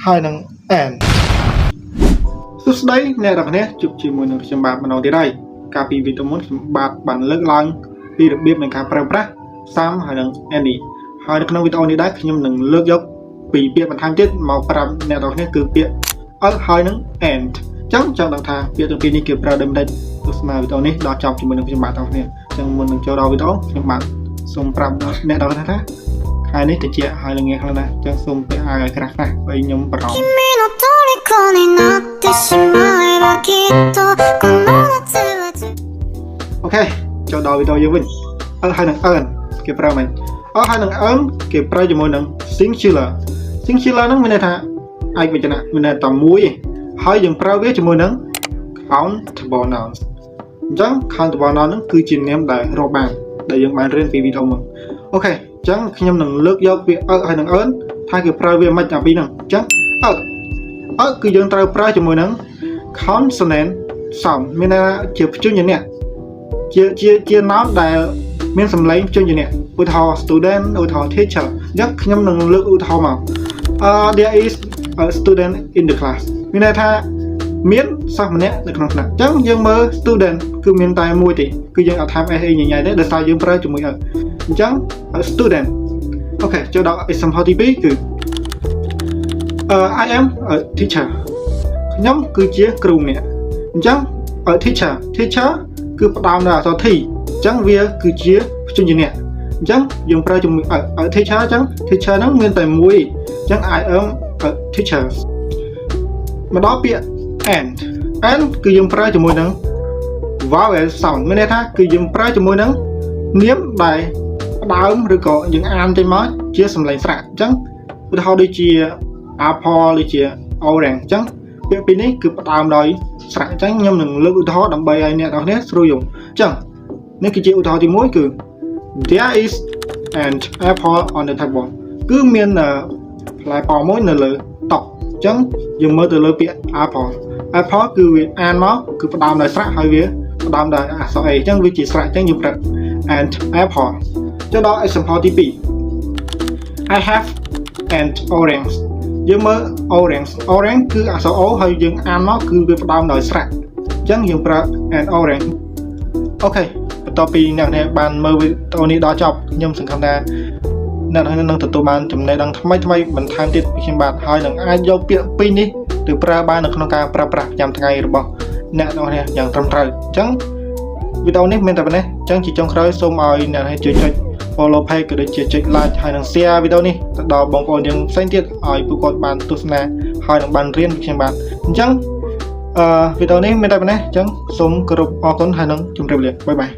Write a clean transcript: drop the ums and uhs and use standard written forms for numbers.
ហើយនឹង and សួស្តីអ្នកទាំងនេះជួបជាមួយនឹងខ្ញុំបាទម្ដងទៀតហើយកាលពីវីដេអូមុនខ្ញុំបាទបានលើកឡើងពីរបៀបនៃការប្រើប្រាស់ some ហើយនឹង any ហើយនៅក្នុងវីដេអូនេះដែរខ្ញុំនឹងលើកយកពីពាក្យបន្ថែមទៀតមកប្រាប់អ្នកទាំងនេះគឺពាក្យ ហើយនឹង and អញ្ចឹងចង់ដឹងថាពាក្យទាំងពីរនេះគេប្រើដោយមិនទស្សនាវីដេអូនេះដល់ចប់ជាមួយនឹងខ្ញុំបាទទាំងនេះអញ្ចឹងមុននឹងចូលដល់វីដេអូខ្ញុំបាទសូមប្រាប់អ្នកទាំងនេះថាថ្ងៃនេះតិចហើយល្ងាចខ្លាំងណាស់អញ្ចឹងសូមពាក់អាវឲ្យក្រាស់ៗបើខ្ញុំបារម្ភអូខេចូលដល់វីដេអូយើងវិញហើយនឹង earn គេប្រើមិនហើយនឹង earn គេប្រើជាមួយនឹង singular ហ្នឹងមានន័យថាឯកវចនៈមានន័យតែមួយឯងហើយយើងប្រើវាជាមួយនឹង countable nouns អញ្ចឹង countable noun ហ្នឹងគឺជានាមដែលរាប់បានដែលយើងបានរៀនពីវីដេអូមុនអូខេអញ្ចឹងខ្ញុំនឹងលើកយកពាក្យហើយនឹង earn ថាគេប្រើវាមិនអាពីហ្នឹងអញ្ចឹងគឺយើងត្រូវប្រើជាមួយនឹង consonant sound មានន័យថាជាព្យញ្ជនៈជា noun ដែលមានសំឡេងព្យញ្ជនៈឧទាហរណ៍ student ឧទាហរណ៍ teacher អញ្ចឹងខ្ញុំនឹងលើកឧទាហរណ៍មកthere is a student in the class មានន័យថាមានសិស្សម្នាក់នៅក្នុងថ្នាក់អញ្ចឹងយើងមើល student គឺមានតែមួយទេគឺយើងអត់ថា SA ញញ៉ៃទេដោយសារយើងប្រើជាមួយអញ្ចឹង student អូខេចូលដល់ example ទី2គឺ I am a teacher ខ្ញុំគឺជាគ្រូម្នាក់អញ្ចឹង teacher គឺផ្ដើមដោយអក្សរ T អញ្ចឹងវាគឺជាព្យញ្ជនៈអញ្ចឹងយើងប្រើជាមួយ teacher អញ្ចឹង teacher ហ្នឹងមានតែមួយអញ្ចឹង I am a teacher មកដល់ពាក្យ and គឺយើងប្រើជាមួយនឹង vowel sound មានន័យថាគឺយើងប្រើជាមួយនឹងនាមដែលផ្ដើមឬក៏យើងអានចេញមកជាសំឡេងស្រៈអញ្ចឹងឧទាហរណ៍ដូចជា apple ដូចជា orange អញ្ចឹងពាក្យពីរនេះគឺផ្ដើមដោយស្រៈអញ្ចឹងខ្ញុំនឹងលើកឧទាហរណ៍ដើម្បីឲ្យអ្នកនរគ្នាស្រួលយល់អញ្ចឹងនេះគឺជាឧទាហរណ៍ទី1គឺ there is an apple on the table គឺមានផ្លែប៉ោមមួយនៅលើតុអញ្ចឹងយើងមើលទៅលើពាក្យ apple គឺវាអានមកគឺផ្ដើមដោយស្រៈហើយវាផ្ដើមដោយអក្សរ A អញ្ចឹងវាជាស្រៈអញ្ចឹងយើងប្រើ an apple ចូលដល់ example ទី2 I have an orange យើងមើល orange គឺអក្សរ O ហើយយើងអានមកគឺវាផ្ដើមដោយស្រៈអញ្ចឹងយើងប្រើ an orange អូខេបន្ទាប់ពីអ្នកនរបានមើលវីដេអូនេះដល់ចប់ខ្ញុំសង្ឃឹមថាអ្នកនរនឹងទទួលបានចំណេះដឹងថ្មីបន្ថែមទៀតពីខ្ញុំបាទហើយនឹងអាចយកពាក្យពីរនេះទៅប្រើបាននៅក្នុងការប្រើប្រាស់ប្រចាំថ្ងៃរបស់អ្នកនរយ៉ាងត្រឹមត្រូវអញ្ចឹងវីដេអូនេះមានតែប៉ុណ្ណេះអញ្ចឹងជាចុងក្រោយសូមឲ្យអ្នកនរជួយចុច follow page ក៏ដូចជាចុច like ហើយនឹង share វីដេអូនេះទៅដល់បងប្អូនយើងផ្សេងទៀតឲ្យពួកគាត់បានទស្សនាហើយនឹងបានរៀនពីខ្ញុំបាទអញ្ចឹងវីដេអូនេះមានតែប៉ុណ្ណេះអញ្ចឹងសូមគោរពអរគុណហើយនឹងជម្រាបលាបាយបាយ